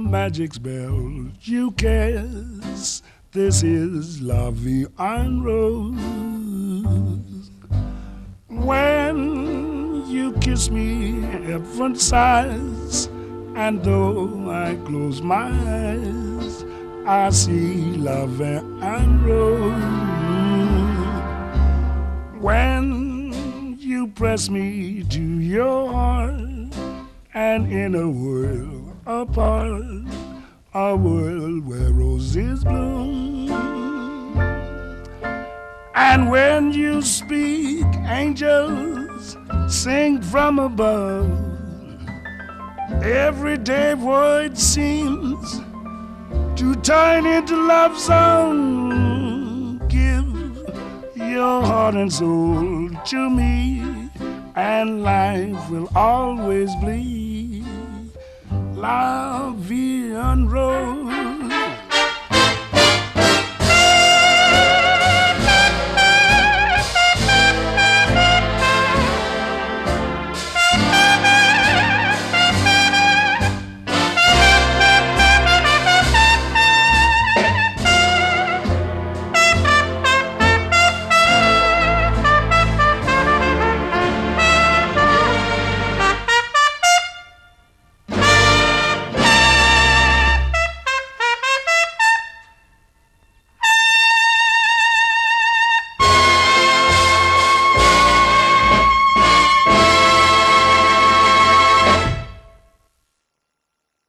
the magic spell you cast. This is La Vie en Rose. When you kiss me, heaven sighs, and though I close my eyes, I see La Vie en Rose. When you press me to your heart, and in a world apart, a world where roses bloom. And when you speak, angels sing from above. Everyday word seems to turn into love song. Give your heart and soul to me, and life will always be La Vie en Rose.